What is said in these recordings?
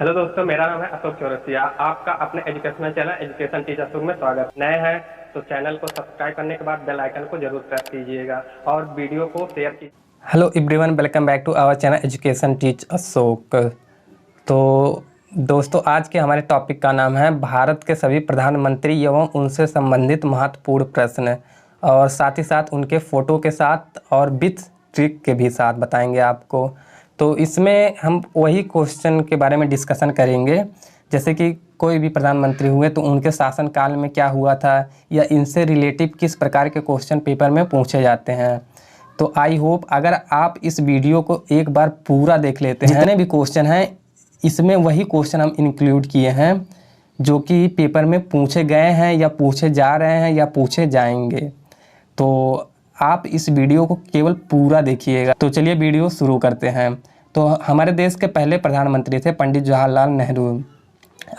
Hello दोस्तों, मेरा नाम है अशोक चौरसिया। आपका अपने एजुकेशनल चैनल एजुकेशन टीचर में स्वागत। नए हैं तो चैनल को सब्सक्राइब करने के बाद बेल आइकन को जरूर प्रेस कीजिएगा और वीडियो को शेयर कीजिए। Hello everyone, welcome back to our channel education teach Ashok. तो दोस्तों, आज के हमारे टॉपिक का नाम है भारत के सभी प्रधानमंत्री एवं उनसे संबंधित महत्वपूर्ण प्रश्न, और साथ ही साथ उनके फ़ोटो के साथ और विथ ट्रिक के भी साथ बताएंगे आपको। तो इसमें हम वही क्वेश्चन के बारे में डिस्कशन करेंगे, जैसे कि कोई भी प्रधानमंत्री हुए तो उनके शासनकाल में क्या हुआ था, या इनसे रिलेटिव किस प्रकार के क्वेश्चन पेपर में पूछे जाते हैं। तो आई होप अगर आप इस वीडियो को एक बार पूरा देख लेते हैं, जितने भी क्वेश्चन हैं इसमें वही क्वेश्चन हम इंक्लूड किए हैं जो कि पेपर में पूछे गए हैं या पूछे जा रहे हैं या पूछे जाएंगे। तो आप इस वीडियो को केवल पूरा देखिएगा। तो चलिए वीडियो शुरू करते हैं। तो हमारे देश के पहले प्रधानमंत्री थे पंडित जवाहरलाल नेहरू,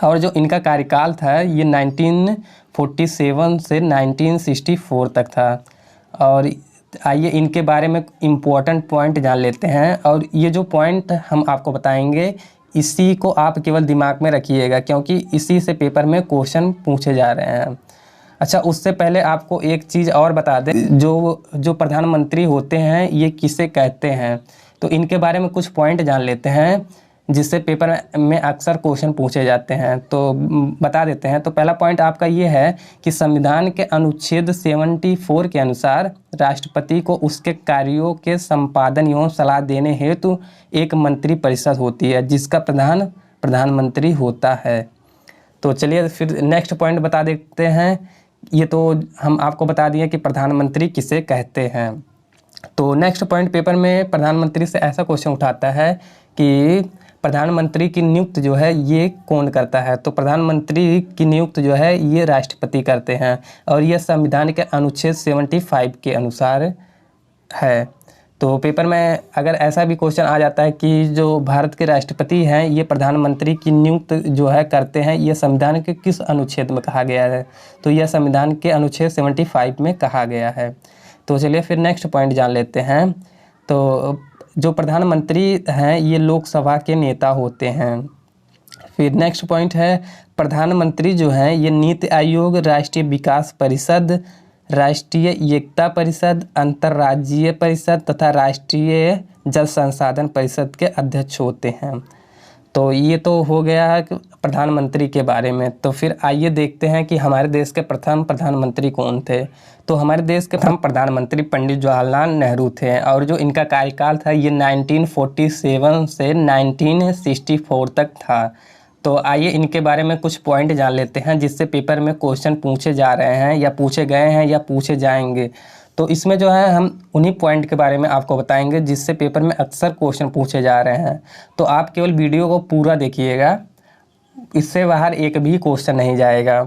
और जो इनका कार्यकाल था ये 1947 से 1964 तक था। और आइए इनके बारे में इम्पोर्टेंट पॉइंट जान लेते हैं, और ये जो पॉइंट हम आपको बताएंगे इसी को आप केवल दिमाग में रखिएगा, क्योंकि इसी से पेपर में क्वेश्चन पूछे जा रहे हैं। अच्छा, उससे पहले आपको एक चीज़ और बता दें, जो प्रधानमंत्री होते हैं ये किसे कहते हैं, तो इनके बारे में कुछ पॉइंट जान लेते हैं जिससे पेपर में अक्सर क्वेश्चन पूछे जाते हैं। तो बता देते हैं। तो पहला पॉइंट आपका ये है कि संविधान के अनुच्छेद 74 के अनुसार राष्ट्रपति को उसके कार्यों के संपादन एवं सलाह देने हेतु एक मंत्री परिषद होती है जिसका प्रधान प्रधानमंत्री होता है। तो चलिए फिर नेक्स्ट पॉइंट बता देते हैं। ये तो हम आपको बता दिए कि प्रधानमंत्री किसे कहते हैं। तो नेक्स्ट पॉइंट पेपर में प्रधानमंत्री से ऐसा क्वेश्चन उठाता है कि प्रधानमंत्री की नियुक्त जो है ये कौन करता है। तो प्रधानमंत्री की नियुक्त जो है ये राष्ट्रपति करते हैं, और यह संविधान के अनुच्छेद 75 के अनुसार है। तो पेपर में अगर ऐसा भी क्वेश्चन आ जाता है कि जो भारत के राष्ट्रपति हैं ये प्रधानमंत्री की नियुक्त जो है करते हैं, ये संविधान के किस अनुच्छेद में कहा गया है, तो यह संविधान के अनुच्छेद 75 में कहा गया है। तो चलिए फिर नेक्स्ट पॉइंट जान लेते हैं। तो जो प्रधानमंत्री हैं ये लोकसभा के नेता होते हैं। फिर नेक्स्ट पॉइंट है प्रधानमंत्री जो हैं ये नीति आयोग, राष्ट्रीय विकास परिषद, राष्ट्रीय एकता परिषद, अंतर्राज्यीय परिषद तथा राष्ट्रीय जल संसाधन परिषद के अध्यक्ष होते हैं। तो ये तो हो गया है प्रधानमंत्री के बारे में। तो फिर आइए देखते हैं कि हमारे देश के प्रथम प्रधानमंत्री कौन थे। तो हमारे देश के प्रथम प्रधानमंत्री पंडित जवाहरलाल नेहरू थे, और जो इनका कार्यकाल था ये 1947 से 1964 तक था। तो आइए इनके बारे में कुछ पॉइंट जान लेते हैं जिससे पेपर में क्वेश्चन पूछे जा रहे हैं या पूछे गए हैं या पूछे जाएंगे। तो इसमें जो है हम उन्हीं पॉइंट के बारे में आपको बताएंगे जिससे पेपर में अक्सर क्वेश्चन पूछे जा रहे हैं। तो आप केवल वीडियो को पूरा देखिएगा, इससे बाहर एक भी क्वेश्चन नहीं जाएगा।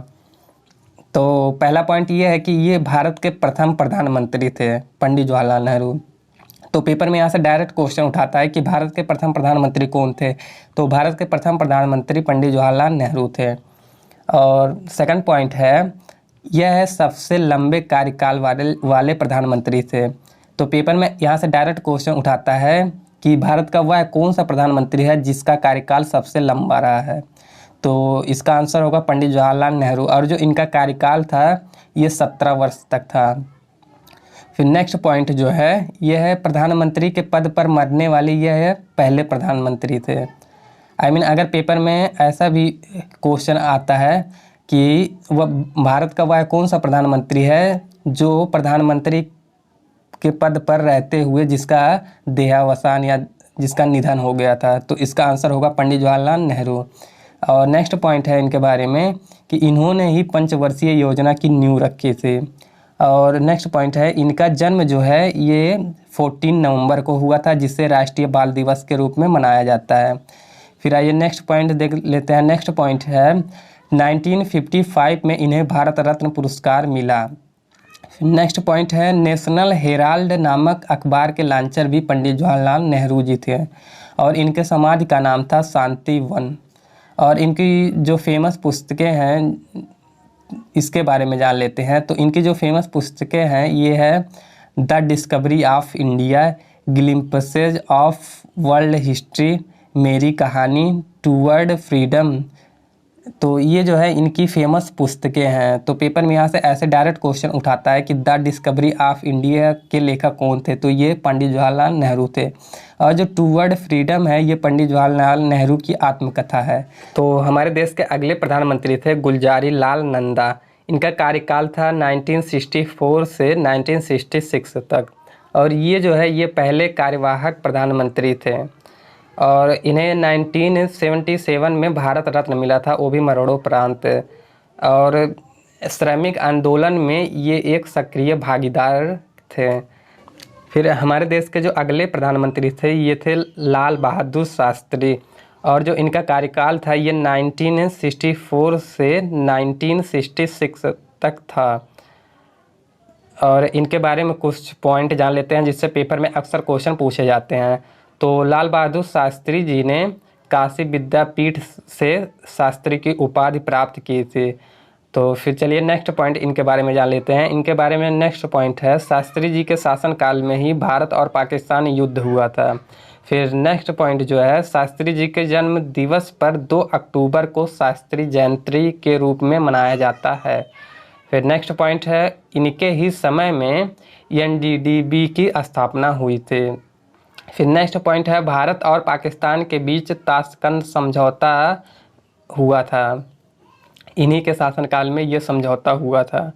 तो पहला पॉइंट ये है कि ये भारत के प्रथम प्रधानमंत्री थे पंडित जवाहरलाल नेहरू। तो पेपर में यहाँ से डायरेक्ट क्वेश्चन उठाता है कि भारत के प्रथम प्रधानमंत्री कौन थे। तो भारत के प्रथम प्रधानमंत्री पंडित जवाहरलाल नेहरू थे। और सेकंड पॉइंट है यह सबसे लंबे कार्यकाल वाले प्रधानमंत्री थे। तो पेपर में यहाँ से डायरेक्ट क्वेश्चन उठाता है कि भारत का वह कौन सा प्रधानमंत्री है जिसका कार्यकाल सबसे लंबा रहा है। तो इसका आंसर होगा पंडित जवाहरलाल नेहरू, और जो इनका कार्यकाल था ये 17 वर्ष तक था। फिर नेक्स्ट पॉइंट जो है यह है प्रधानमंत्री के पद पर मरने वाले यह पहले प्रधानमंत्री थे। अगर पेपर में ऐसा भी क्वेश्चन आता है कि वह भारत का वह कौन सा प्रधानमंत्री है जो प्रधानमंत्री के पद पर रहते हुए जिसका देहावसान या जिसका निधन हो गया था, तो इसका आंसर होगा पंडित जवाहरलाल नेहरू। और नेक्स्ट पॉइंट है इनके बारे में कि इन्होंने ही पंचवर्षीय योजना की नींव रखी थी। और नेक्स्ट पॉइंट है इनका जन्म जो है ये 14 नवंबर को हुआ था, जिसे राष्ट्रीय बाल दिवस के रूप में मनाया जाता है। फिर आइए नेक्स्ट पॉइंट देख लेते हैं। नेक्स्ट पॉइंट है 1955 में इन्हें भारत रत्न पुरस्कार मिला। नेक्स्ट पॉइंट है नेशनल हेराल्ड नामक अखबार के लॉन्चर भी पंडित जवाहरलाल नेहरू जी थे, और इनके समाधि का नाम था शांति वन। और इनकी जो फेमस पुस्तकें हैं इसके बारे में जान लेते हैं। तो इनकी जो फेमस पुस्तकें हैं ये है the discovery of India, glimpses of world history, मेरी कहानी, टूवर्ड फ्रीडम। तो ये जो है इनकी फेमस पुस्तकें हैं। तो पेपर में यहाँ से ऐसे डायरेक्ट क्वेश्चन उठाता है कि द डिस्कवरी ऑफ इंडिया के लेखक कौन थे, तो ये पंडित जवाहरलाल नेहरू थे। और जो टूवर्ड फ्रीडम है ये पंडित जवाहरलाल नेहरू की आत्मकथा है। तो हमारे देश के अगले प्रधानमंत्री थे गुलजारी लाल नंदा। इनका कार्यकाल था 1964 से 1966 तक। और ये जो है ये पहले कार्यवाहक प्रधानमंत्री थे। और इन्हें 1977 में भारत रत्न मिला था, वो भी मरणोपरांत। और श्रमिक आंदोलन में ये एक सक्रिय भागीदार थे। फिर हमारे देश के जो अगले प्रधानमंत्री थे ये थे लाल बहादुर शास्त्री। और जो इनका कार्यकाल था ये 1964 से 1966 तक था। और इनके बारे में कुछ पॉइंट जान लेते हैं जिससे पेपर में अक्सर क्वेश्चन पूछे जाते हैं। तो लाल बहादुर शास्त्री जी ने काशी विद्यापीठ से शास्त्री की उपाधि प्राप्त की थी। तो फिर चलिए नेक्स्ट पॉइंट इनके बारे में जान लेते हैं। इनके बारे में नेक्स्ट पॉइंट है शास्त्री जी के शासनकाल में ही भारत और पाकिस्तान युद्ध हुआ था। फिर नेक्स्ट पॉइंट जो है शास्त्री जी के जन्म दिवस पर 2 अक्टूबर को शास्त्री जयंती के रूप में मनाया जाता है। फिर नेक्स्ट पॉइंट है इनके ही समय में एनडीडीबी की स्थापना हुई थी। फिर नेक्स्ट पॉइंट है भारत और पाकिस्तान के बीच ताशकंद समझौता हुआ था। इन्हीं के शासनकाल में ये समझौता हुआ था।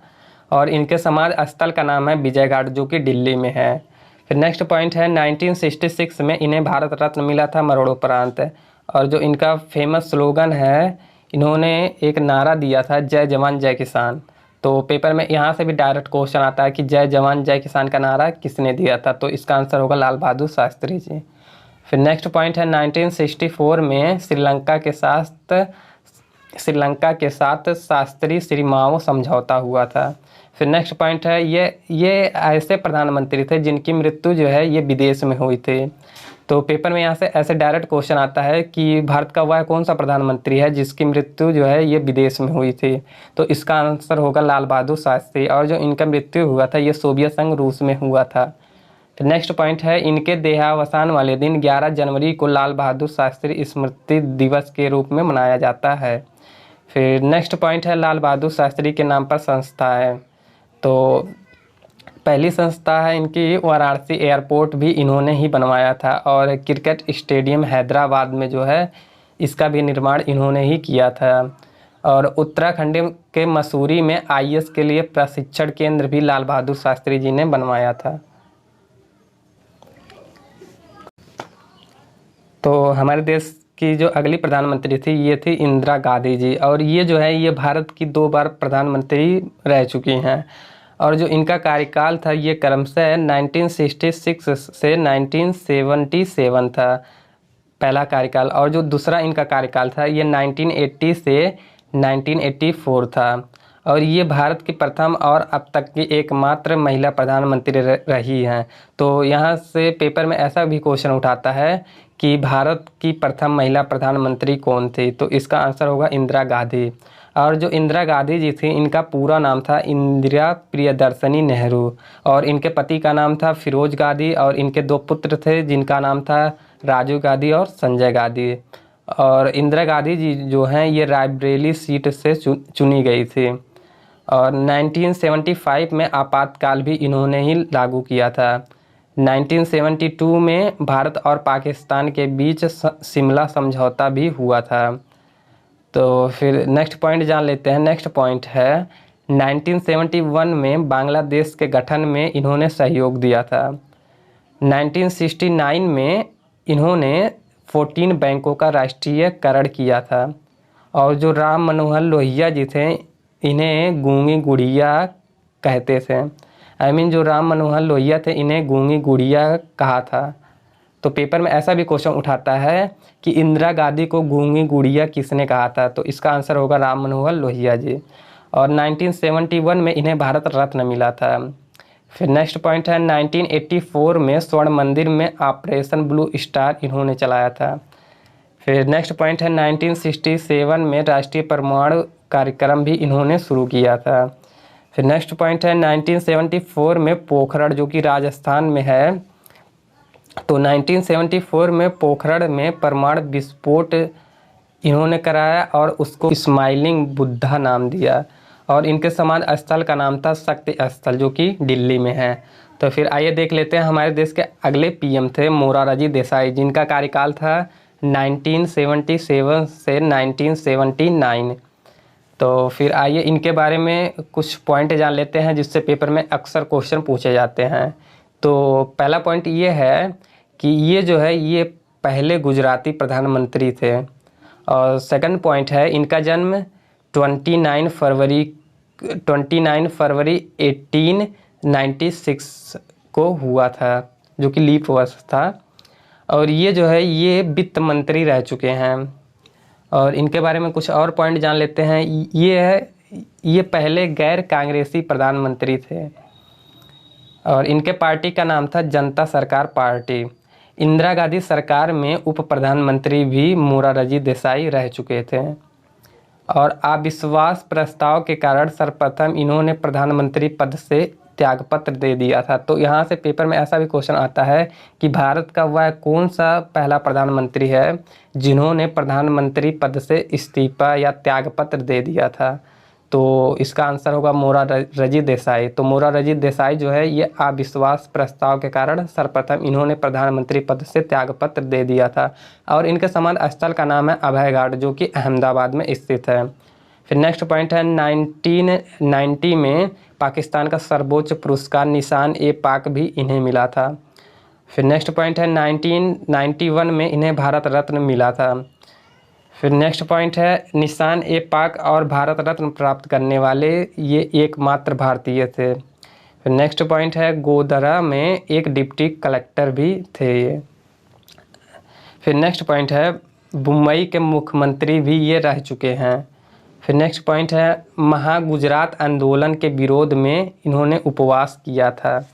और इनके समाधि स्थल का नाम है विजयघाट जो कि दिल्ली में है। फिर नेक्स्ट पॉइंट है 1966 में इन्हें भारत रत्न मिला था मरणोपरांत। और जो इनका फेमस स्लोगन है, इन्होंने एक नारा दिया था जय जवान जय किसान। तो पेपर में यहाँ से भी डायरेक्ट क्वेश्चन आता है कि जय जवान जय किसान का नारा किसने दिया था, तो इसका आंसर होगा लाल बहादुर शास्त्री जी। फिर नेक्स्ट पॉइंट है 1964 में श्रीलंका के साथ शास्त्री श्रीमाओ समझौता हुआ था। फिर नेक्स्ट पॉइंट है ये ऐसे प्रधानमंत्री थे जिनकी मृत्यु जो है ये विदेश में हुई थी। तो पेपर में यहाँ से ऐसे डायरेक्ट क्वेश्चन आता है कि भारत का वह कौन सा प्रधानमंत्री है जिसकी मृत्यु जो है ये विदेश में हुई थी, तो इसका आंसर होगा लाल बहादुर शास्त्री। और जो इनका मृत्यु हुआ था ये सोवियत संघ रूस में हुआ था। फिर नेक्स्ट पॉइंट है इनके देहावसान वाले दिन 11 जनवरी को लाल बहादुर शास्त्री स्मृति दिवस के रूप में मनाया जाता है। फिर नेक्स्ट पॉइंट है लाल बहादुर शास्त्री के नाम पर संस्था है। तो पहली संस्था है इनकी वाराणसी एयरपोर्ट भी इन्होंने ही बनवाया था। और क्रिकेट स्टेडियम हैदराबाद में जो है इसका भी निर्माण इन्होंने ही किया था। और उत्तराखंड के मसूरी में आईएएस के लिए प्रशिक्षण केंद्र भी लाल बहादुर शास्त्री जी ने बनवाया था। तो हमारे देश की जो अगली प्रधानमंत्री थी ये थी इंदिरा गांधी जी। और ये जो है ये भारत की 2 बार प्रधानमंत्री रह चुकी हैं। और जो इनका कार्यकाल था ये क्रमशः 1966 से 1977 था पहला कार्यकाल। और जो दूसरा इनका कार्यकाल था ये 1980 से 1984 था। और ये भारत की प्रथम और अब तक की एकमात्र महिला प्रधानमंत्री रही हैं। तो यहाँ से पेपर में ऐसा भी क्वेश्चन उठाता है कि भारत की प्रथम महिला प्रधानमंत्री कौन थी, तो इसका आंसर होगा इंदिरा गांधी। और जो इंदिरा गांधी जी थी इनका पूरा नाम था इंदिरा प्रियदर्शनी नेहरू। और इनके पति का नाम था फिरोज गांधी। और इनके 2 पुत्र थे जिनका नाम था राजीव गांधी और संजय गांधी। और इंदिरा गांधी जी जो हैं ये रायबरेली सीट से चुनी गई थी। और 1975 में आपातकाल भी इन्होंने ही लागू किया था। 1972 में भारत और पाकिस्तान के बीच शिमला समझौता भी हुआ था। तो फिर नेक्स्ट पॉइंट जान लेते हैं। नेक्स्ट पॉइंट है 1971 में बांग्लादेश के गठन में इन्होंने सहयोग दिया था। 1969 में इन्होंने 14 बैंकों का राष्ट्रीयकरण किया था। और जो राम मनोहर लोहिया जी थे इन्हें गूंगी गुड़िया कहते थे। जो राम मनोहर लोहिया थे इन्हें गूंगी गुड़िया कहा था। तो पेपर में ऐसा भी क्वेश्चन उठाता है कि इंदिरा गांधी को गूंगी गुड़िया किसने कहा था, तो इसका आंसर होगा राम मनोहर लोहिया जी। और 1971 में इन्हें भारत रत्न मिला था। फिर नेक्स्ट पॉइंट है 1984 में स्वर्ण मंदिर में ऑपरेशन ब्लू स्टार इन्होंने चलाया था। फिर नेक्स्ट पॉइंट है 1967 में राष्ट्रीय परमाणु कार्यक्रम भी इन्होंने शुरू किया था। फिर नेक्स्ट पॉइंट है 1974 में पोखरण जो कि राजस्थान में है तो 1974 में पोखरण में परमाणु विस्फोट इन्होंने कराया और उसको स्माइलिंग बुद्धा नाम दिया, और इनके समाधि स्थल का नाम था शक्ति स्थल, जो कि दिल्ली में है। तो फिर आइए देख लेते हैं हमारे देश के अगले पीएम थे मोरारजी देसाई, जिनका कार्यकाल था 1977 से 1979। तो फिर आइए इनके बारे में कुछ पॉइंट जान लेते हैं जिससे पेपर में अक्सर क्वेश्चन पूछे जाते हैं। तो पहला पॉइंट ये है कि ये जो है ये पहले गुजराती प्रधानमंत्री थे। और सेकंड पॉइंट है इनका जन्म 29 फरवरी 1896 को हुआ था, जो कि लीप वर्ष था। और ये जो है ये वित्त मंत्री रह चुके हैं। और इनके बारे में कुछ और पॉइंट जान लेते हैं। ये पहले गैर कांग्रेसी प्रधानमंत्री थे और इनके पार्टी का नाम था जनता सरकार पार्टी। इंदिरा गांधी सरकार में उप प्रधानमंत्री भी मोरारजी देसाई रह चुके थे। और अविश्वास प्रस्ताव के कारण सर्वप्रथम इन्होंने प्रधानमंत्री पद से त्यागपत्र दे दिया था। तो यहाँ से पेपर में ऐसा भी क्वेश्चन आता है कि भारत का वह कौन सा पहला प्रधानमंत्री है जिन्होंने प्रधानमंत्री पद से इस्तीफा या त्यागपत्र दे दिया था। तो इसका आंसर होगा मोरारजी देसाई। तो मोरारजी देसाई जो है ये अविश्वास प्रस्ताव के कारण सर्वप्रथम इन्होंने प्रधानमंत्री पद से त्यागपत्र दे दिया था। और इनके समाधि स्थल का नाम है अभय घाट, जो कि अहमदाबाद में स्थित है। फिर नेक्स्ट पॉइंट है 1990 में पाकिस्तान का सर्वोच्च पुरस्कार निशान ए पाक भी इन्हें मिला था। फिर नेक्स्ट पॉइंट है 1991 में इन्हें भारत रत्न मिला था। फिर नेक्स्ट पॉइंट है निशान ए पाक और भारत रत्न प्राप्त करने वाले ये एकमात्र भारतीय थे। फिर नेक्स्ट पॉइंट है गोधरा में एक डिप्टी कलेक्टर भी थे ये। फिर नेक्स्ट पॉइंट है मुंबई के मुख्यमंत्री भी ये रह चुके हैं। फिर नेक्स्ट पॉइंट है महागुजरात आंदोलन के विरोध में इन्होंने उपवास किया था।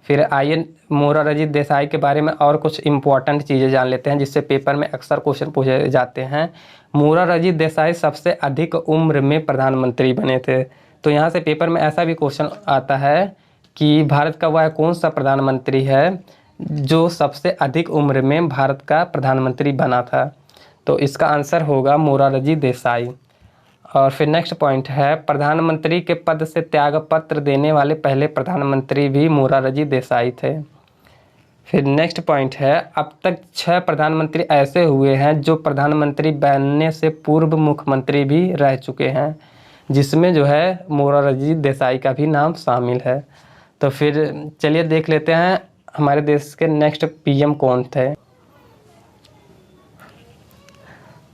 फिर आइए मोरारजी देसाई के बारे में और कुछ इम्पोर्टेंट चीज़ें जान लेते हैं जिससे पेपर में अक्सर क्वेश्चन पूछे जाते हैं। मोरारजी देसाई सबसे अधिक उम्र में प्रधानमंत्री बने थे। तो यहाँ से पेपर में ऐसा भी क्वेश्चन आता है कि भारत का वह कौन सा प्रधानमंत्री है जो सबसे अधिक उम्र में भारत का प्रधानमंत्री बना था। तो इसका आंसर होगा मोरारजी देसाई। और फिर नेक्स्ट पॉइंट है प्रधानमंत्री के पद से त्यागपत्र देने वाले पहले प्रधानमंत्री भी मोरारजी देसाई थे। फिर नेक्स्ट पॉइंट है अब तक 6 प्रधानमंत्री ऐसे हुए हैं जो प्रधानमंत्री बनने से पूर्व मुख्यमंत्री भी रह चुके हैं, जिसमें जो है मोरारजी देसाई का भी नाम शामिल है। तो फिर चलिए देख लेते हैं हमारे देश के नेक्स्ट पीएम कौन थे।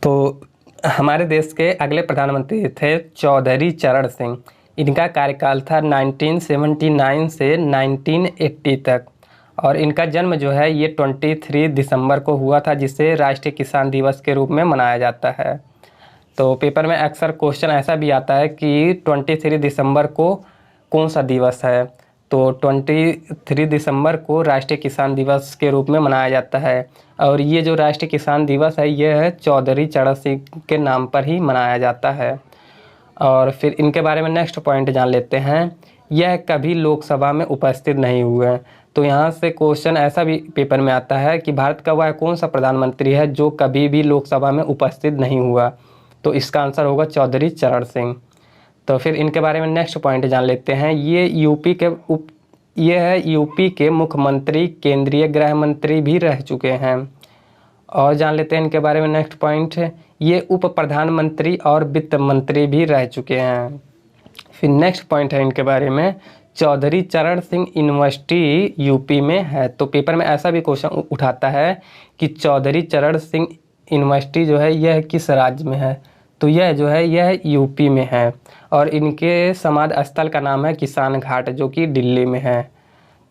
तो हमारे देश के अगले प्रधानमंत्री थे चौधरी चरण सिंह। इनका कार्यकाल था 1979 से 1980 तक। और इनका जन्म जो है ये 23 दिसंबर को हुआ था, जिसे राष्ट्रीय किसान दिवस के रूप में मनाया जाता है। तो पेपर में अक्सर क्वेश्चन ऐसा भी आता है कि 23 दिसंबर को कौन सा दिवस है। तो 23 दिसंबर को राष्ट्रीय किसान दिवस के रूप में मनाया जाता है। और ये जो राष्ट्रीय किसान दिवस है ये है चौधरी चरण सिंह के नाम पर ही मनाया जाता है। और फिर इनके बारे में नेक्स्ट पॉइंट जान लेते हैं। यह कभी लोकसभा में उपस्थित नहीं हुए। तो यहाँ से क्वेश्चन ऐसा भी पेपर में आता है कि भारत का वह कौन सा प्रधानमंत्री है जो कभी भी लोकसभा में उपस्थित नहीं हुआ। तो इसका आंसर होगा चौधरी चरण सिंह। तो फिर इनके बारे में नेक्स्ट पॉइंट जान लेते हैं। ये है यूपी के मुख्यमंत्री, केंद्रीय गृह मंत्री भी रह चुके हैं। और जान लेते हैं इनके बारे में नेक्स्ट पॉइंट, ये उप प्रधानमंत्री और वित्त मंत्री भी रह चुके हैं। फिर नेक्स्ट पॉइंट है इनके बारे में, चौधरी चरण सिंह यूनिवर्सिटी यूपी में है। तो पेपर में ऐसा भी क्वेश्चन उठाता है कि चौधरी चरण सिंह यूनिवर्सिटी जो है यह किस राज्य में है। तो यह जो है यह यूपी में है। और इनके समाधि स्थल का नाम है किसान घाट, जो कि दिल्ली में है।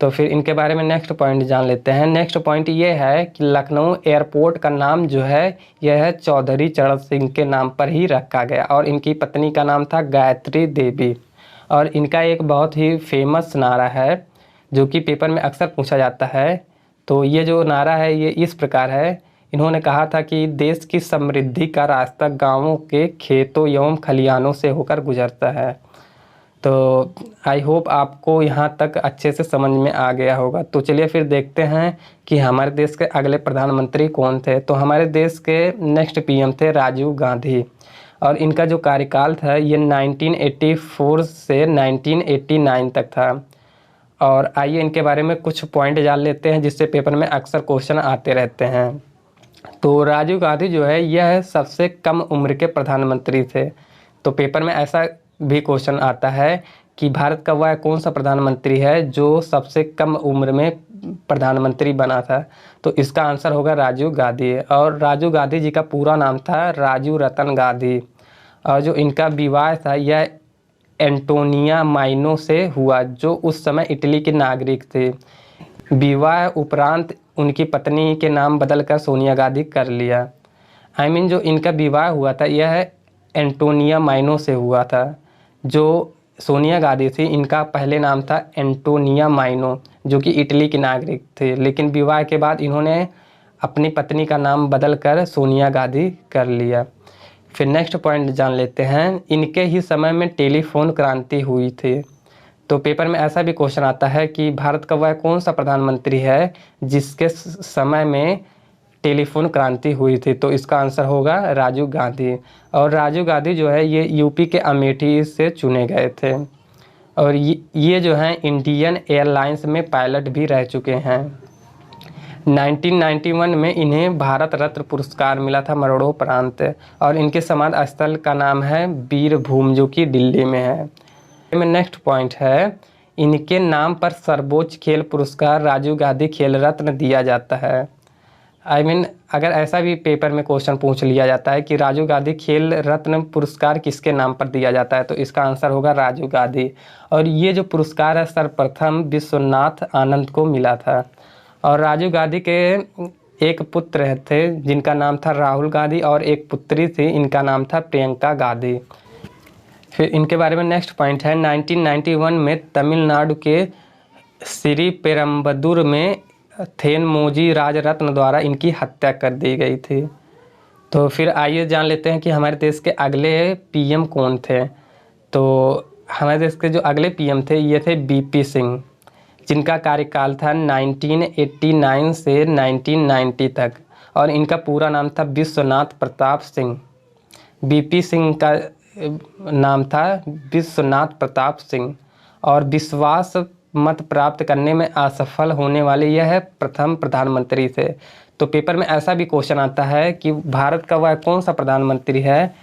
तो फिर इनके बारे में नेक्स्ट पॉइंट जान लेते हैं। नेक्स्ट पॉइंट ये है कि लखनऊ एयरपोर्ट का नाम जो है यह है चौधरी चरण सिंह के नाम पर ही रखा गया। और इनकी पत्नी का नाम था गायत्री देवी। और इनका एक बहुत ही फेमस नारा है जो कि पेपर में अक्सर पूछा जाता है। तो ये जो नारा है ये इस प्रकार है। इन्होंने कहा था कि देश की समृद्धि का रास्ता गाँवों के खेतों एवं खलिहानों से होकर गुजरता है। तो आई होप आपको यहाँ तक अच्छे से समझ में आ गया होगा। तो चलिए फिर देखते हैं कि हमारे देश के अगले प्रधानमंत्री कौन थे। तो हमारे देश के नेक्स्ट पीएम थे राजीव गांधी, और इनका जो कार्यकाल था ये 1984 से 1989 तक था। और आइए इनके बारे में कुछ पॉइंट जान लेते हैं जिससे पेपर में अक्सर क्वेश्चन आते रहते हैं। तो राजीव गांधी जो है यह सबसे कम उम्र के प्रधानमंत्री थे। तो पेपर में ऐसा भी क्वेश्चन आता है कि भारत का वह कौन सा प्रधानमंत्री है जो सबसे कम उम्र में प्रधानमंत्री बना था। तो इसका आंसर होगा राजीव गांधी। और राजीव गांधी जी का पूरा नाम था राजीव रतन गांधी, और जो इनका विवाह था यह एंटोनिया माइनो से हुआ, जो उस समय इटली के नागरिक थे। विवाह उपरांत उनकी पत्नी के नाम बदलकर सोनिया गांधी कर लिया। जो इनका विवाह हुआ था यह एंटोनिया माइनो से हुआ था। जो सोनिया गांधी थी इनका पहले नाम था एंटोनिया माइनो, जो कि इटली के नागरिक थे, लेकिन विवाह के बाद इन्होंने अपनी पत्नी का नाम बदलकर सोनिया गांधी कर लिया। फिर नेक्स्ट पॉइंट जान लेते हैं, इनके ही समय में टेलीफोन क्रांति हुई थी। तो पेपर में ऐसा भी क्वेश्चन आता है कि भारत का वह कौन सा प्रधानमंत्री है जिसके समय में टेलीफोन क्रांति हुई थी। तो इसका आंसर होगा राजीव गांधी। और राजीव गांधी जो है ये यूपी के अमेठी से चुने गए थे, और ये जो हैं इंडियन एयरलाइंस में पायलट भी रह चुके हैं। 1991 में इन्हें भारत रत्न पुरस्कार मिला था मरणोपरांत, और इनके समाधि स्थल का नाम है वीरभूमि, जो कि दिल्ली में है। में नेक्स्ट पॉइंट है, इनके नाम पर सर्वोच्च खेल पुरस्कार राजीव गांधी खेल रत्न दिया जाता है। अगर ऐसा भी पेपर में क्वेश्चन पूछ लिया जाता है कि राजीव गांधी खेल रत्न पुरस्कार किसके नाम पर दिया जाता है, तो इसका आंसर होगा राजीव गांधी। और ये जो पुरस्कार है सर्वप्रथम विश्वनाथ आनंद को मिला था। और राजीव गांधी के एक पुत्र थे जिनका नाम था राहुल गांधी, और एक पुत्री थी, इनका नाम था प्रियंका गांधी। फिर इनके बारे में नेक्स्ट पॉइंट है, 1991 में तमिलनाडु के श्री पेरम्बदूर में थेनमोजी राजरत्न द्वारा इनकी हत्या कर दी गई थी। तो फिर आइए जान लेते हैं कि हमारे देश के अगले पीएम कौन थे। तो हमारे देश के जो अगले पीएम थे ये थे बीपी सिंह, जिनका कार्यकाल था 1989 से 1990 तक, और इनका पूरा नाम था विश्वनाथ प्रताप सिंह। बीपी सिंह का नाम था विश्वनाथ प्रताप सिंह, और विश्वास मत प्राप्त करने में असफल होने वाले यह प्रथम प्रधानमंत्री थे। तो पेपर में ऐसा भी क्वेश्चन आता है कि भारत का वह कौन सा प्रधानमंत्री है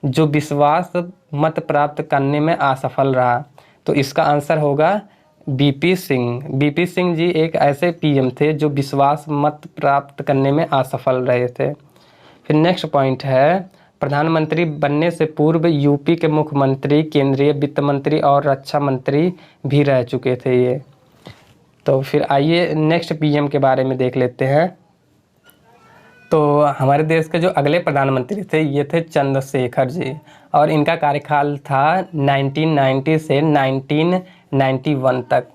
जो विश्वास मत प्राप्त करने में असफल रहा। तो इसका आंसर होगा बीपी सिंह। बीपी सिंह जी एक ऐसे पीएम थे जो विश्वास मत प्राप्त करने में असफल रहे थे। फिर नेक्स्ट पॉइंट है, प्रधानमंत्री बनने से पूर्व यूपी के मुख्यमंत्री, केंद्रीय वित्त मंत्री और रक्षा मंत्री भी रह चुके थे ये। तो फिर आइए नेक्स्ट पीएम के बारे में देख लेते हैं। तो हमारे देश के जो अगले प्रधानमंत्री थे ये थे चंद्रशेखर जी, और इनका कार्यकाल था 1990 से 1991 तक।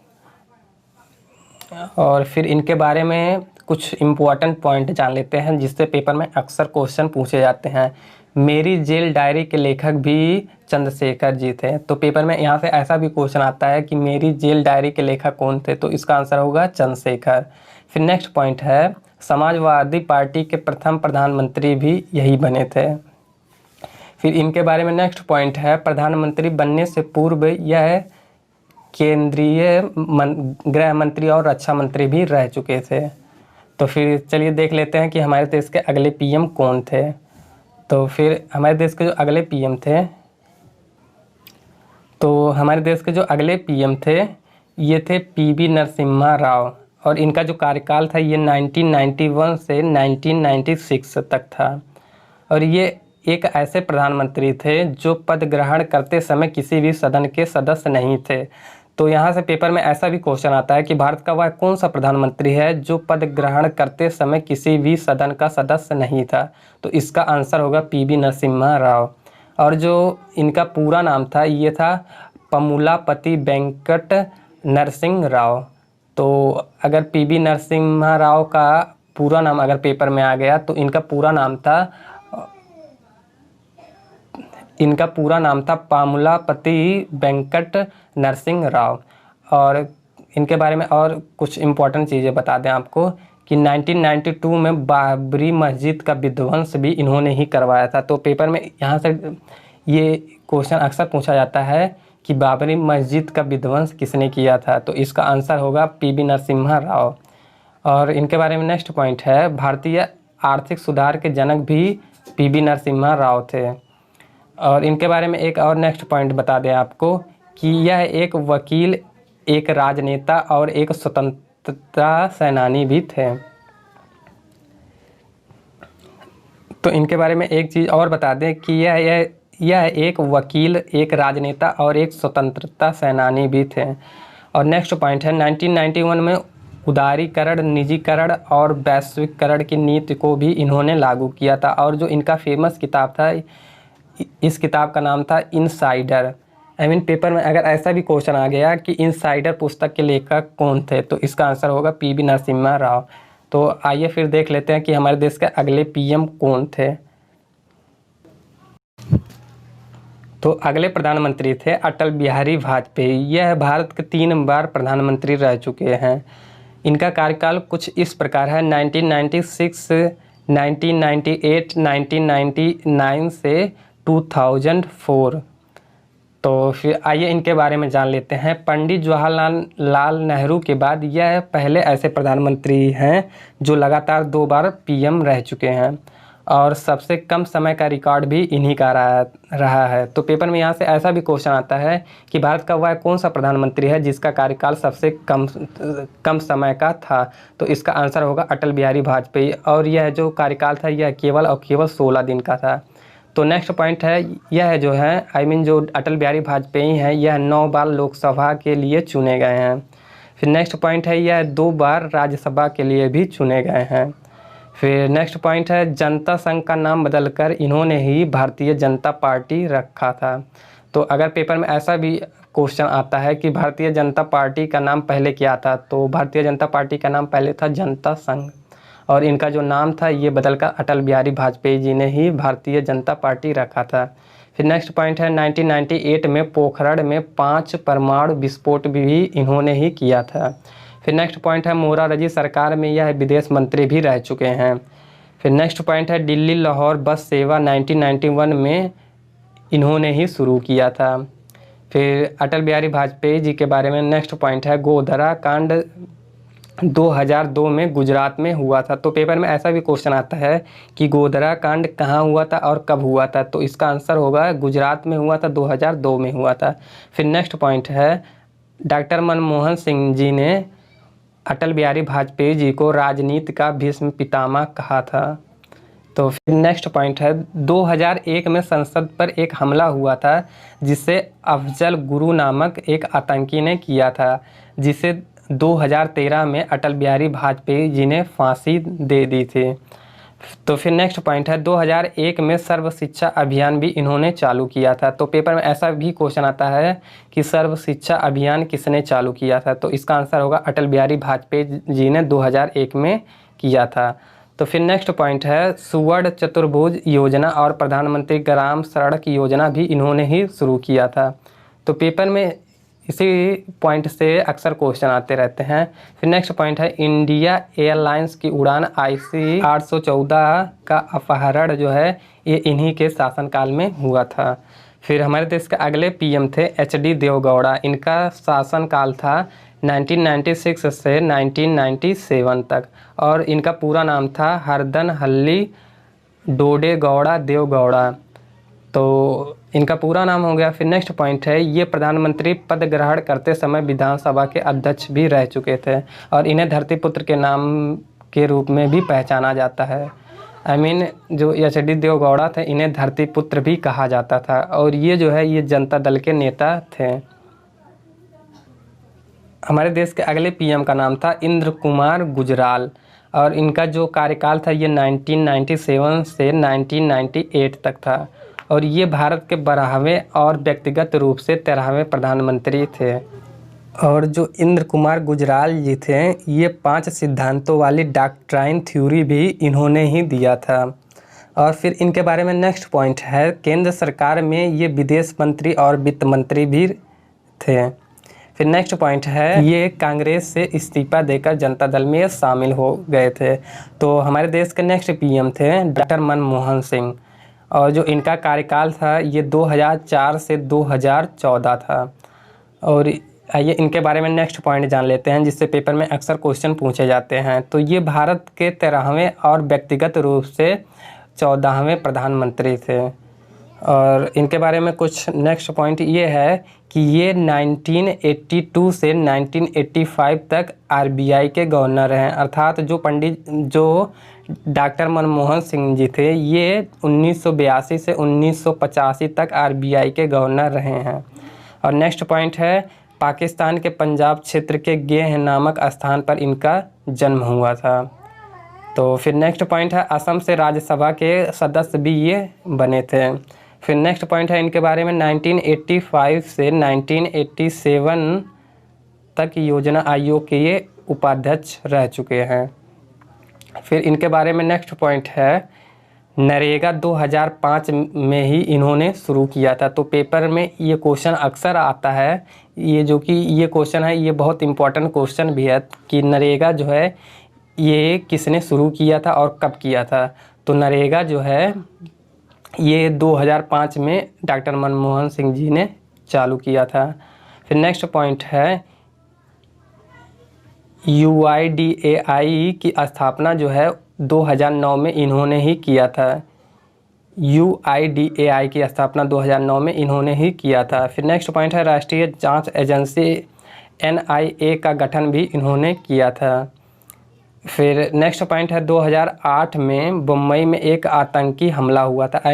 और फिर इनके बारे में कुछ इम्पोर्टेंट पॉइंट जान लेते हैं जिससे पेपर में अक्सर क्वेश्चन पूछे जाते हैं। मेरी जेल डायरी के लेखक भी चंद्रशेखर जी थे। तो पेपर में यहाँ से ऐसा भी क्वेश्चन आता है कि मेरी जेल डायरी के लेखक कौन थे, तो इसका आंसर होगा चंद्रशेखर। फिर नेक्स्ट पॉइंट है, समाजवादी पार्टी के प्रथम प्रधानमंत्री भी यही बने थे। फिर इनके बारे में नेक्स्ट पॉइंट है, प्रधानमंत्री बनने से पूर्व यह केंद्रीय गृह मंत्री और रक्षा मंत्री भी रह चुके थे। तो फिर चलिए देख लेते हैं कि हमारे देश के अगले पीएम कौन थे। तो फिर हमारे देश के जो अगले पीएम थे, तो हमारे देश के जो अगले पीएम थे ये थे पीवी नरसिम्हा राव, और इनका जो कार्यकाल था ये 1991 से 1996 तक था। और ये एक ऐसे प्रधानमंत्री थे जो पद ग्रहण करते समय किसी भी सदन के सदस्य नहीं थे। तो यहाँ से पेपर में ऐसा भी क्वेश्चन आता है कि भारत का वह कौन सा प्रधानमंत्री है जो पद ग्रहण करते समय किसी भी सदन का सदस्य नहीं था। तो इसका आंसर होगा पीवी नरसिम्हा राव। और जो इनका पूरा नाम था ये था पमुलापति वेंकट नरसिंह राव। तो अगर पीवी नरसिम्हा राव का पूरा नाम अगर पेपर में आ गया तो इनका पूरा नाम था इनका पूरा नाम था पामुलापति वेंकट नरसिंह राव। और इनके बारे में और कुछ इम्पोर्टेंट चीज़ें बता दें आपको कि 1992 में बाबरी मस्जिद का विध्वंस भी इन्होंने ही करवाया था। तो पेपर में यहाँ से ये क्वेश्चन अक्सर पूछा जाता है कि बाबरी मस्जिद का विध्वंस किसने किया था, तो इसका आंसर होगा पीवी नरसिम्हा राव। और इनके बारे में नेक्स्ट पॉइंट है, भारतीय आर्थिक सुधार के जनक भी पीवी नरसिम्हा राव थे। और इनके बारे में एक और नेक्स्ट पॉइंट बता दें आपको कि यह एक वकील, एक राजनेता और एक स्वतंत्रता सेनानी भी थे। तो इनके बारे में एक चीज़ और बता दें कि यह एक वकील, एक राजनेता और एक स्वतंत्रता सेनानी भी थे। और नेक्स्ट पॉइंट है, 1991 में उदारीकरण, निजीकरण और वैश्विकरण की नीति को भी इन्होंने लागू किया था। और जो इनका फेमस किताब था, इस किताब का नाम था इनसाइडर। पेपर में अगर ऐसा भी क्वेश्चन आ गया कि इनसाइडर पुस्तक के लेखक कौन थे, तो इसका आंसर होगा पीवी नरसिम्हा राव। तो आइए फिर देख लेते हैं कि हमारे देश के अगले पीएम कौन थे। तो अगले प्रधानमंत्री थे अटल बिहारी वाजपेयी। यह भारत के 3 बार प्रधानमंत्री रह चुके हैं। इनका कार्यकाल कुछ इस प्रकार है, 1996, 1998, 1999 से 2004। तो फिर आइए इनके बारे में जान लेते हैं। पंडित जवाहरलाल नेहरू के बाद यह पहले ऐसे प्रधानमंत्री हैं जो लगातार 2 बार पीएम रह चुके हैं। और सबसे कम समय का रिकॉर्ड भी इन्हीं का रहा है। तो पेपर में यहाँ से ऐसा भी क्वेश्चन आता है कि भारत का वह कौन सा प्रधानमंत्री है जिसका कार्यकाल सबसे कम समय का था, तो इसका आंसर होगा अटल बिहारी वाजपेयी। और यह जो कार्यकाल था यह केवल और केवल 16 दिन का था। तो नेक्स्ट पॉइंट है, यह जो है जो अटल बिहारी वाजपेयी हैं, यह 9 बार लोकसभा के लिए चुने गए हैं। फिर नेक्स्ट पॉइंट है, यह 2 बार राज्यसभा के लिए भी चुने गए हैं। फिर नेक्स्ट पॉइंट है, जनता संघ का नाम बदलकर इन्होंने ही भारतीय जनता पार्टी रखा था। तो अगर पेपर में ऐसा भी क्वेश्चन आता है कि भारतीय जनता पार्टी का नाम पहले क्या था, तो भारतीय जनता पार्टी का नाम पहले था जनता संघ। और इनका जो नाम था ये बदलकर अटल बिहारी वाजपेयी जी ने ही भारतीय जनता पार्टी रखा था। फिर नेक्स्ट पॉइंट है, 1998 में पोखरण में 5 परमाणु विस्फोट भी इन्होंने ही किया था। फिर नेक्स्ट पॉइंट है, मोरारजी सरकार में यह विदेश मंत्री भी रह चुके हैं। फिर नेक्स्ट पॉइंट है, दिल्ली लाहौर बस सेवा 1991 में इन्होंने ही शुरू किया था। फिर अटल बिहारी वाजपेयी जी के बारे में नेक्स्ट पॉइंट है, गोधरा कांड 2002 में गुजरात में हुआ था। तो पेपर में ऐसा भी क्वेश्चन आता है कि गोधरा कांड कहाँ हुआ था और कब हुआ था, तो इसका आंसर होगा गुजरात में हुआ था, 2002 में हुआ था। फिर नेक्स्ट पॉइंट है, डॉक्टर मनमोहन सिंह जी ने अटल बिहारी वाजपेयी जी को राजनीति का भीष्म पितामह कहा था। तो फिर नेक्स्ट पॉइंट है, 2001 में संसद पर एक हमला हुआ था जिसे अफजल गुरु नामक एक आतंकी ने किया था, जिसे 2013 में अटल बिहारी वाजपेयी जी ने फांसी दे दी थी। तो फिर नेक्स्ट पॉइंट है, 2001 में सर्व शिक्षा अभियान भी इन्होंने चालू किया था। तो पेपर में ऐसा भी क्वेश्चन आता है कि सर्व शिक्षा अभियान किसने चालू किया था, तो इसका आंसर होगा अटल बिहारी वाजपेयी जी ने 2001 में किया था। तो फिर नेक्स्ट पॉइंट है, सुवर्ण चतुर्भुज योजना और प्रधानमंत्री ग्राम सड़क योजना भी इन्होंने ही शुरू किया था। तो पेपर में इसी पॉइंट से अक्सर क्वेश्चन आते रहते हैं। फिर नेक्स्ट पॉइंट है, इंडिया एयरलाइंस की उड़ान IC 814 का अपहरण जो है ये इन्हीं के शासनकाल में हुआ था। फिर हमारे देश के अगले पीएम थे HD देवगौड़ा। इनका शासनकाल था 1996 से 1997 तक और इनका पूरा नाम था हरदनहल्ली डोडेगौड़ा देवगौड़ा। तो इनका पूरा नाम हो गया। फिर नेक्स्ट पॉइंट है, ये प्रधानमंत्री पद ग्रहण करते समय विधानसभा के अध्यक्ष भी रह चुके थे और इन्हें धरतीपुत्र के नाम के रूप में भी पहचाना जाता है। जो HD देवगौड़ा थे इन्हें धरतीपुत्र भी कहा जाता था और ये जो है ये जनता दल के नेता थे। हमारे देश के अगले पीएम का नाम था इंद्र कुमार गुजराल और इनका जो कार्यकाल था ये 1997 से 1998 तक था और ये भारत के 12वें और व्यक्तिगत रूप से 13वें प्रधानमंत्री थे। और जो इंद्र कुमार गुजराल जी थे ये 5 सिद्धांतों वाली डॉक्ट्राइन थ्योरी भी इन्होंने ही दिया था और फिर इनके बारे में नेक्स्ट पॉइंट है, केंद्र सरकार में ये विदेश मंत्री और वित्त मंत्री भी थे। फिर नेक्स्ट पॉइंट है, ये कांग्रेस से इस्तीफा देकर जनता दल में शामिल हो गए थे। तो हमारे देश के नेक्स्ट पीएम थे डॉक्टर मनमोहन सिंह, और जो इनका कार्यकाल था ये 2004 से 2014 था। और आइए इनके बारे में नेक्स्ट पॉइंट जान लेते हैं, जिससे पेपर में अक्सर क्वेश्चन पूछे जाते हैं। तो ये भारत के 13वें और व्यक्तिगत रूप से 14वें प्रधानमंत्री थे। और इनके बारे में कुछ नेक्स्ट पॉइंट ये है कि ये 1982 से 1985 तक आरबीआई के गवर्नर हैं। अर्थात जो डॉक्टर मनमोहन सिंह जी थे ये 1982 से 1985 तक आरबीआई के गवर्नर रहे हैं। और नेक्स्ट पॉइंट है, पाकिस्तान के पंजाब क्षेत्र के गेह नामक स्थान पर इनका जन्म हुआ था। तो फिर नेक्स्ट पॉइंट है, असम से राज्यसभा के सदस्य भी ये बने थे। फिर नेक्स्ट पॉइंट है, इनके बारे में 1985 से 1987 तक योजना आयोग के ये उपाध्यक्ष रह चुके हैं। फिर इनके बारे में नेक्स्ट पॉइंट है, नरेगा 2005 में ही इन्होंने शुरू किया था। तो पेपर में ये क्वेश्चन अक्सर आता है, ये क्वेश्चन है, ये बहुत इम्पोर्टेंट क्वेश्चन भी है कि नरेगा जो है ये किसने शुरू किया था और कब किया था। तो नरेगा जो है ये 2005 में डॉक्टर मनमोहन सिंह जी ने चालू किया था। फिर नेक्स्ट पॉइंट है, UIDAI की स्थापना जो है 2009 में इन्होंने ही किया था। UIDAI की स्थापना 2009 में इन्होंने ही किया था। फिर नेक्स्ट पॉइंट है, राष्ट्रीय जांच एजेंसी NIA का गठन भी इन्होंने किया था। फिर नेक्स्ट पॉइंट है, 2008 में मुंबई में एक आतंकी हमला हुआ था।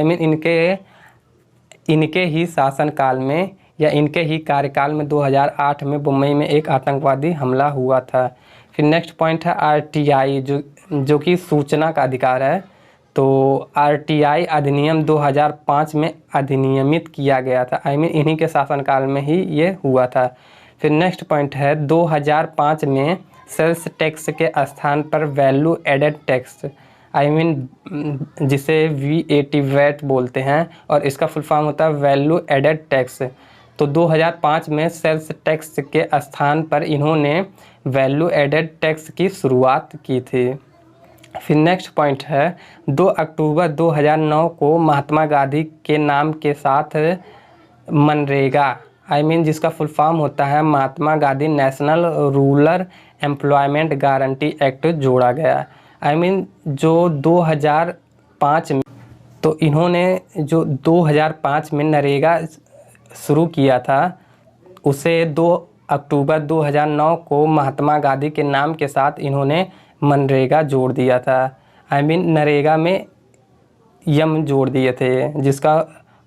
इनके ही शासनकाल में या इनके ही कार्यकाल में 2008 में मुंबई में एक आतंकवादी हमला हुआ था। फिर नेक्स्ट पॉइंट है, RTI जो कि सूचना का अधिकार है। तो RTI अधिनियम 2005 में अधिनियमित किया गया था। इन्हीं के शासनकाल में ही ये हुआ था। फिर नेक्स्ट पॉइंट है, 2005 में सेल्स टैक्स के स्थान पर वैल्यू एडेड टैक्स जिसे VAT वैट बोलते हैं, और इसका फुल फॉर्म होता है वैल्यू एडेड टैक्स। तो 2005 में सेल्स टैक्स के स्थान पर इन्होंने वैल्यू एडेड टैक्स की शुरुआत की थी। फिर नेक्स्ट पॉइंट है, 2 अक्टूबर 2009 को महात्मा गांधी के नाम के साथ मनरेगा जिसका फुल फॉर्म होता है Mahatma Gandhi national rural employment guarantee act जोड़ा गया। जो 2005 में, तो इन्होंने जो 2005 में नरेगा शुरू किया था उसे 2 अक्टूबर 2009 को महात्मा गांधी के नाम के साथ इन्होंने मनरेगा जोड़ दिया था। नरेगा में यम जोड़ दिए थे, जिसका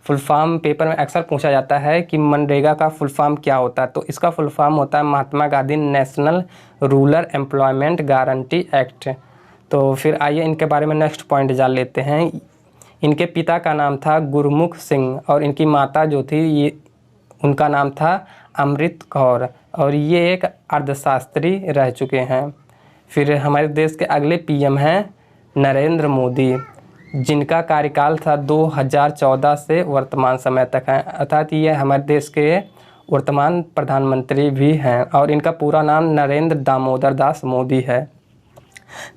फुल फॉर्म पेपर में अक्सर पूछा जाता है कि मनरेगा का फुल फॉर्म क्या होता है। तो इसका फुल फॉर्म होता है Mahatma Gandhi national rural employment guarantee act. तो फिर आइए इनके बारे में नेक्स्ट पॉइंट जान लेते हैं। इनके पिता का नाम था गुरमुख सिंह और इनकी माता जो थी उनका नाम था अमृत कौर, और ये एक अर्थशास्त्री रह चुके हैं। फिर हमारे देश के अगले PM हैं नरेंद्र मोदी, जिनका कार्यकाल था 2014 से वर्तमान समय तक है। अर्थात ये हमारे देश के वर्तमान प्रधानमंत्री भी हैं, और इनका पूरा नाम नरेंद्र दामोदर दास मोदी है।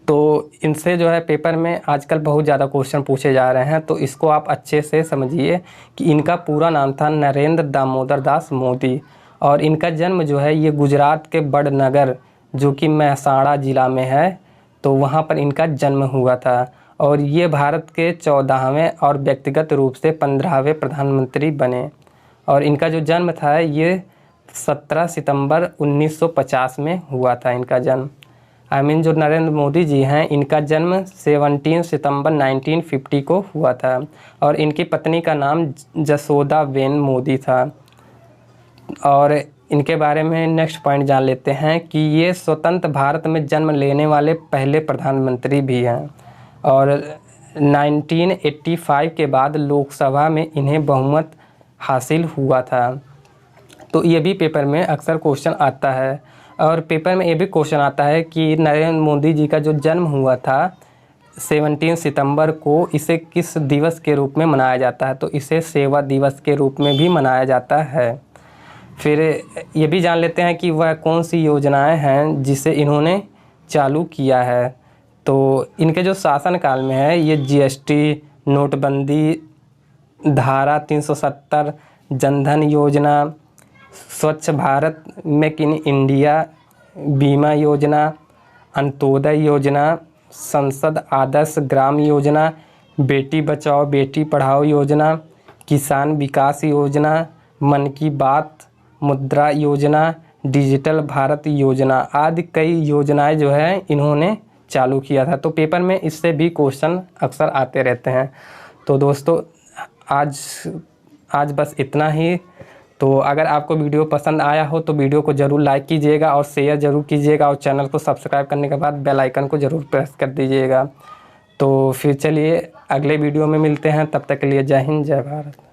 तो इनसे जो है पेपर में आजकल बहुत ज़्यादा क्वेश्चन पूछे जा रहे हैं, तो इसको आप अच्छे से समझिए कि इनका पूरा नाम था नरेंद्र दामोदर दास मोदी, और इनका जन्म जो है ये गुजरात के बड़नगर जो कि मेहसाणा ज़िला में है, तो वहाँ पर इनका जन्म हुआ था। और ये भारत के 14वें और व्यक्तिगत रूप से 15वें प्रधानमंत्री बने। और इनका जो जन्म था ये 17 सितंबर 1950 में हुआ था इनका जन्म। जो नरेंद्र मोदी जी हैं इनका जन्म 17 सितंबर 1950 को हुआ था, और इनकी पत्नी का नाम जसोदाबेन मोदी था। और इनके बारे में नेक्स्ट पॉइंट जान लेते हैं कि ये स्वतंत्र भारत में जन्म लेने वाले पहले प्रधानमंत्री भी हैं, और 1985 के बाद लोकसभा में इन्हें बहुमत हासिल हुआ था। तो ये भी पेपर में अक्सर क्वेश्चन आता है। और पेपर में ये भी क्वेश्चन आता है कि नरेंद्र मोदी जी का जो जन्म हुआ था 17 सितंबर को इसे किस दिवस के रूप में मनाया जाता है? तो इसे सेवा दिवस के रूप में भी मनाया जाता है। फिर ये भी जान लेते हैं कि वह कौन सी योजनाएं हैं जिसे इन्होंने चालू किया है। तो इनके जो शासनकाल में है ये जीएसटी, नोटबंदी, धारा 370, जनधन योजना, स्वच्छ भारत, मेक इन इंडिया, बीमा योजना, अंत्योदय योजना, संसद आदर्श ग्राम योजना, बेटी बचाओ बेटी पढ़ाओ योजना, किसान विकास योजना, मन की बात, मुद्रा योजना, डिजिटल भारत योजना आदि कई योजनाएं जो है इन्होंने चालू किया था। तो पेपर में इससे भी क्वेश्चन अक्सर आते रहते हैं। तो दोस्तों आज बस इतना ही। तो अगर आपको वीडियो पसंद आया हो तो वीडियो को ज़रूर लाइक कीजिएगा और शेयर ज़रूर कीजिएगा और चैनल को सब्सक्राइब करने के बाद बेल आइकन को ज़रूर प्रेस कर दीजिएगा। तो फिर चलिए अगले वीडियो में मिलते हैं, तब तक के लिए जय हिंद जय भारत।